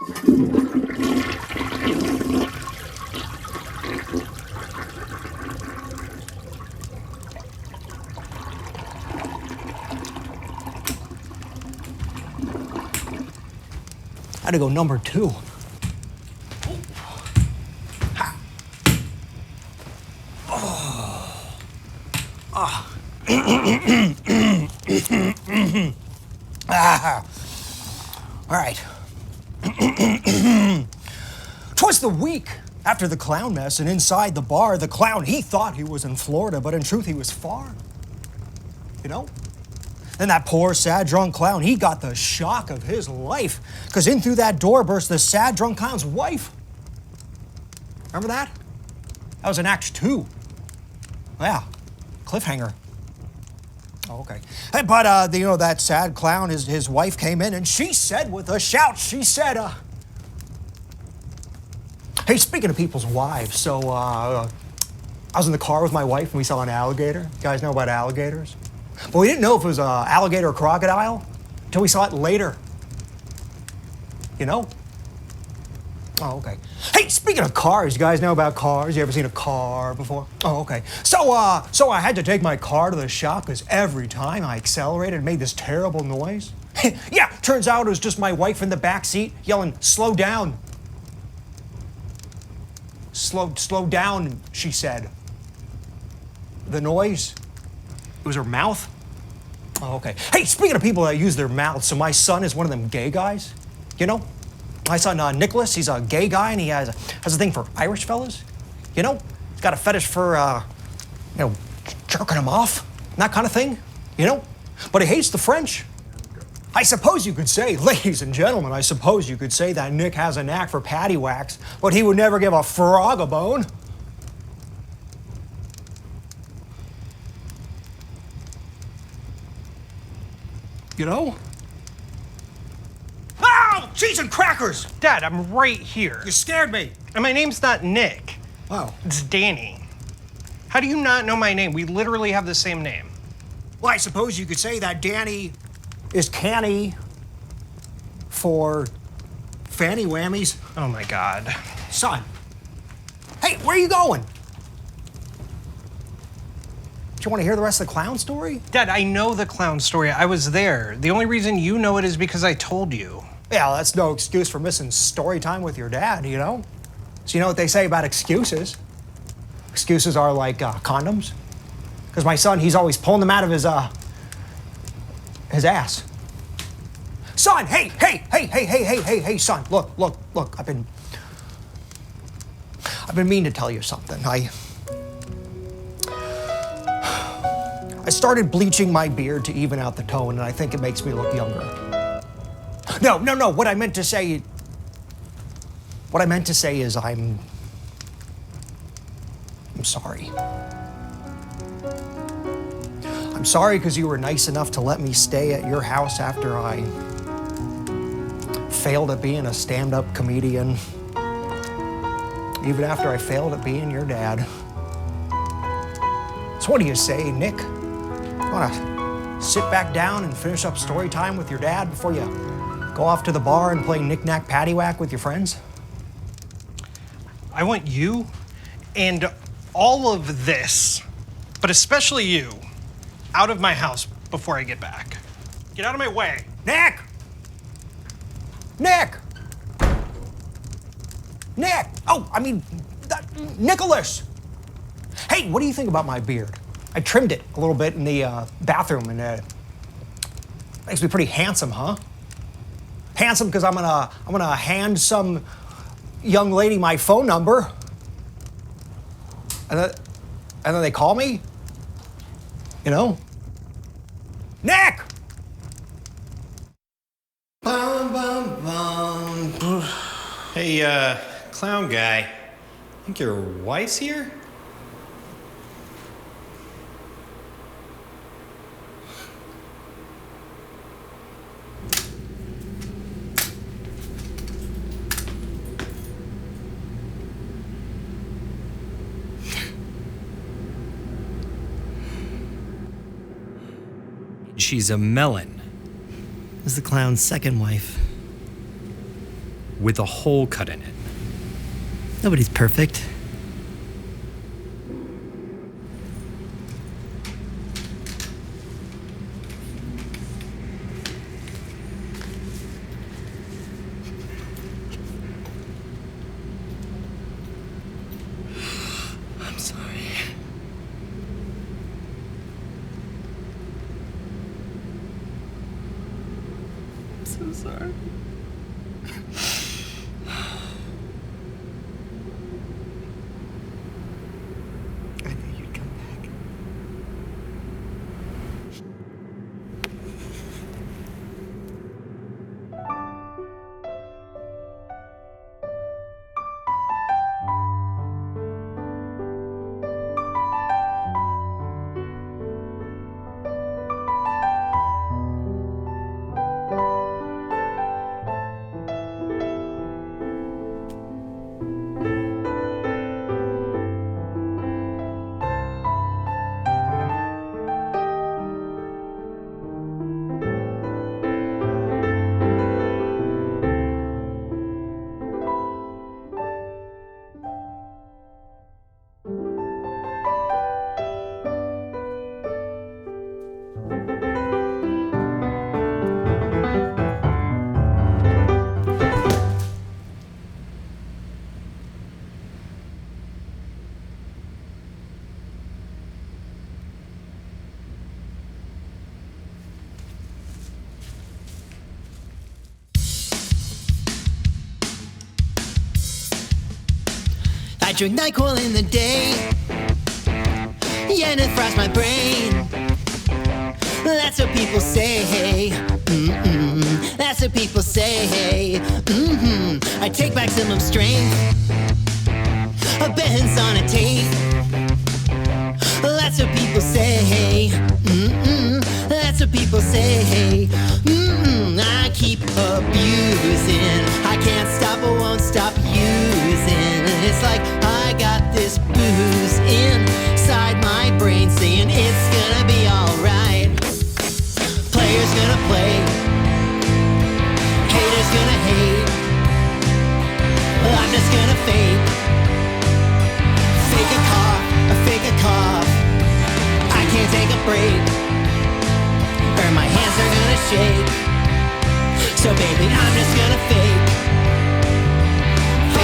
I had to go number 2. All right. 'Twas the week after the clown mess, and inside the bar, the clown, he thought he was in Florida, but in truth, he was far. You know? Then that poor, sad, drunk clown, he got the shock of his life, because in through that door burst the sad, drunk clown's wife. Remember that? That was in Act 2. Yeah, cliffhanger. Oh, okay. Hey, but, you know, that sad clown, his wife came in, and she said with a shout, she said, hey, speaking of people's wives, so, I was in the car with my wife, and we saw an alligator. You guys know about alligators? But we didn't know if it was an alligator or crocodile until we saw it later. You know? Oh, okay. Hey, speaking of cars, you guys know about cars? You ever seen a car before? Oh, okay. So I had to take my car to the shop because every time I accelerated, it made this terrible noise. Yeah, turns out it was just my wife in the back seat yelling, slow down. Slow down, she said. The noise, it was her mouth. Oh, okay. Hey, speaking of people that use their mouths, so my son is one of them gay guys, you know? My son, Nicholas, he's a gay guy, and he has a thing for Irish fellas, you know? He's got a fetish for, you know, jerking them off, that kind of thing, you know? But he hates the French. I suppose you could say, ladies and gentlemen, I suppose you could say that Nick has a knack for patty wax, but he would never give a frog a bone. You know? Oh, cheese and crackers! Dad, I'm right here. You scared me. And my name's not Nick. Oh. It's Danny. How do you not know my name? We literally have the same name. Well, I suppose you could say that Danny is canny for fanny whammies. Oh my God. Son, hey, where are you going? Do you want to hear the rest of the clown story? Dad, I know the clown story. I was there. The only reason you know it is because I told you. Yeah, well, that's no excuse for missing story time with your dad, you know? So you know what they say about excuses? Excuses are like condoms. Because my son, he's always pulling them out of his ass. Son, hey, son, look, I've been meaning to tell you something. I started bleaching my beard to even out the tone, and I think it makes me look younger. No, what I meant to say is I'm sorry. I'm sorry because you were nice enough to let me stay at your house after I failed at being a stand-up comedian. Even after I failed at being your dad. So what do you say, Nick? You wanna sit back down and finish up story time with your dad before you go off to the bar and play knick-knack paddywhack with your friends? I want you and all of this, but especially you, out of my house before I get back. Get out of my way. Nick! Oh, I mean, Nicholas! Hey, what do you think about my beard? I trimmed it a little bit in the bathroom, and it makes me pretty handsome, huh? Handsome because I'm gonna hand some young lady my phone number, and then they call me, you know? Nick! Hey, clown guy, I think your wife's here? She's a melon. Is the clown's second wife. with a hole cut in it. Nobody's perfect. I'm sorry. I'm so sorry. I knew you'd come back. I drink NyQuil in the day, yeah, and it fries my brain. That's what people say. That's what people say. I take back some of strength, a Benz on a tape. That's what people say. That's what people say. I keep abusing. I can't stop, I won't stop using. It's like I got this booze inside my brain saying it's gonna be alright. Players gonna play, haters gonna hate. I'm just gonna fake a cough, fake a cough. I can't take a break, or my hands are gonna shake. So baby, I'm just gonna fake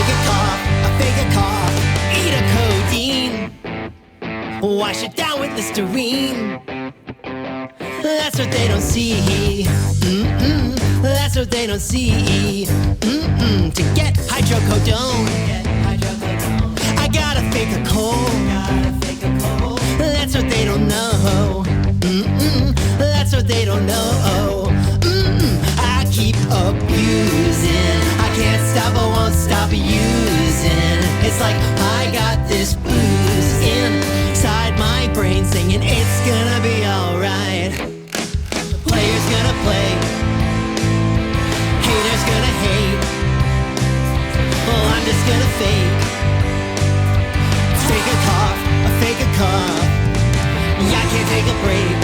a cough, fake a cough. Eat a codeine, wash it down with Listerine. That's what they don't see. That's what they don't see. To get hydrocodone, I gotta fake a cold. That's what they don't know. That's what they don't know. I keep abusing. I can't stop, I won't stop using. It's like I got this booze inside my brain singing it's gonna be alright. Players gonna play, haters gonna hate. Well, I'm just gonna fake a cough, fake a cough. Yeah, I can't take a break,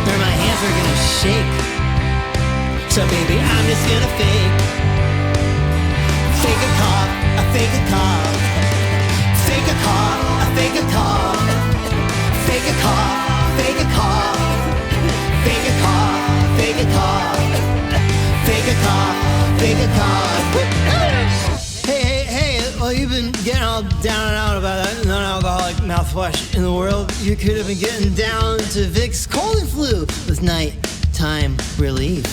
or my hands are gonna shake. So baby, I'm just gonna fake a cough, fake a cough. Fake a cough, fake a cough. Fake a cough, fake a cough. Fake a cough, fake a cough. Fake a cough, fake a cough. Hey, well, you've been getting all down and out about that non-alcoholic mouthwash in the world. You could have been getting down to Vicks cold and flu with nighttime relief.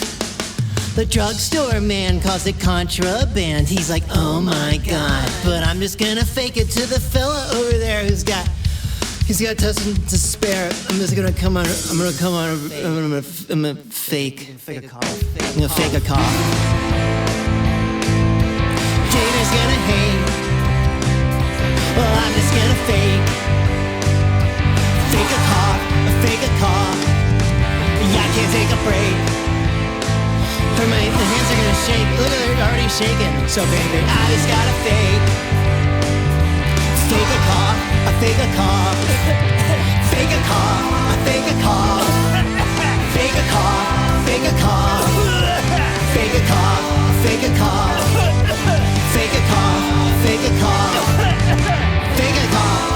The drugstore man calls it contraband. He's like, oh my god. But I'm just gonna fake it to the fella over there who's got testing to spare. I'm just gonna come on. I'm gonna fake a cough. I'm gonna fake a cough. Haters gonna hate. Well, I'm just gonna fake a cough, fake a cough. Yeah, I can't take a break. The hands are gonna shake. Look at they're already shaking. So baby, I just gotta fake a cough, fake a cough. Fake a cough, fake a cough. Fake a cough, fake a cough. fake a cough, fake a cough, fake a cough, fake a cough, fake a cough.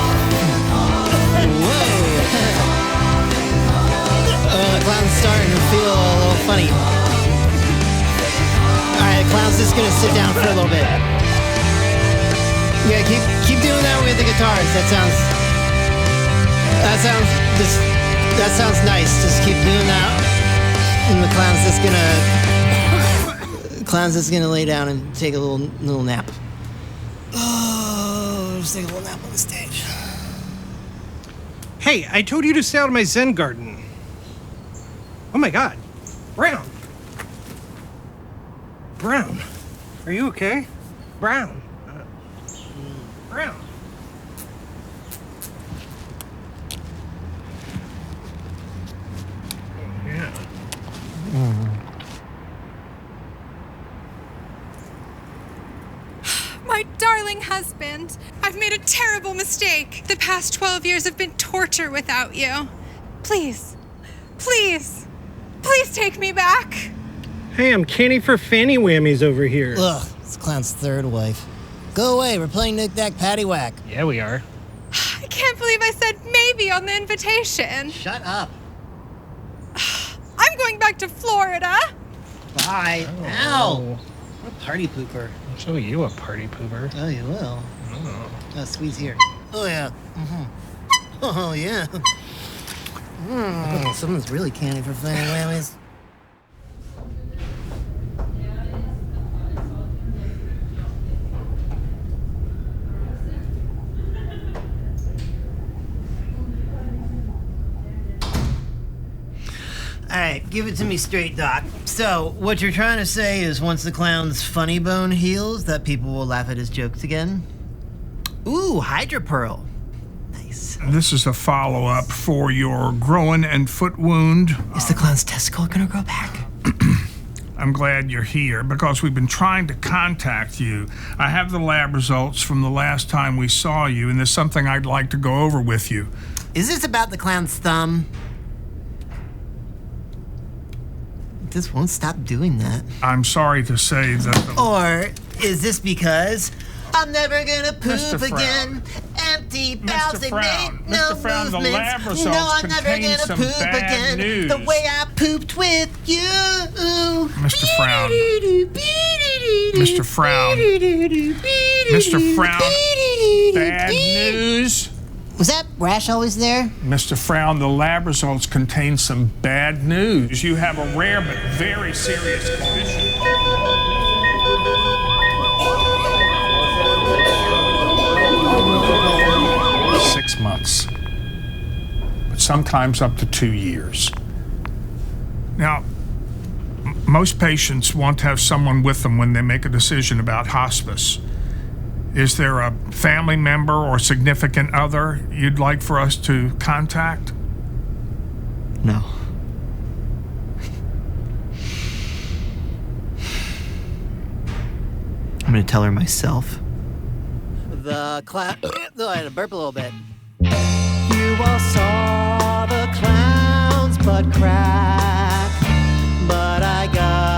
Whoa. The clown's starting to feel a little funny. All right, the clown's just gonna sit down for a little bit. Yeah, keep doing that with the guitars. That sounds nice. Just keep doing that. And the clown's just gonna lay down and take a little nap. Oh, just take a little nap on the stage. Hey, I told you to stay out of my Zen garden. Oh my God. Brown. Brown. Are you okay? Brown. Brown. Yeah. My darling husband, I've made a terrible mistake. The past 12 years have been torture without you. Please, please, please take me back. Hey, I'm Kenny for Fanny Whammies over here. Ugh, it's Clown's third wife. Go away, we're playing Knick Knack Paddywhack. Yeah, we are. I can't believe I said maybe on the invitation. Shut up. I'm going back to Florida. Bye. Ow. What a party pooper. I'll show you a party pooper. Oh, you will. Squeeze here. Oh, yeah. Oh, yeah. Someone's really candy for Fanny Whammies. All right, give it to me straight, Doc. So, what you're trying to say is once the clown's funny bone heals, that people will laugh at his jokes again? Ooh, Hydra Pearl. Nice. This is a follow-up for your groin and foot wound. Is the clown's testicle gonna grow back? I'm glad you're here because we've been trying to contact you. I have the lab results from the last time we saw you, and there's something I'd like to go over with you. Is this about the clown's thumb? This won't stop doing that. I'm sorry to say that the... Or is this because I'm never gonna poop Mr. Frown. again? Empty bowels, they Frown. make no Mr. Frown, the movements. lab results No, I'm never contain gonna some poop bad again news. the way I pooped with you. Mr. Frown. Mr. Frown. Mr. Frown. Bad news. Was that rash always there? Mr. Frown, the lab results contain some bad news. You have a rare but very serious condition. 6 months, but sometimes up to 2 years. Now, most patients want to have someone with them when they make a decision about hospice. Is there a family member or significant other you'd like for us to contact? No. I'm gonna tell her myself. The clown. Oh, I had to burp a little bit. You all saw the clown's butt crack, but I got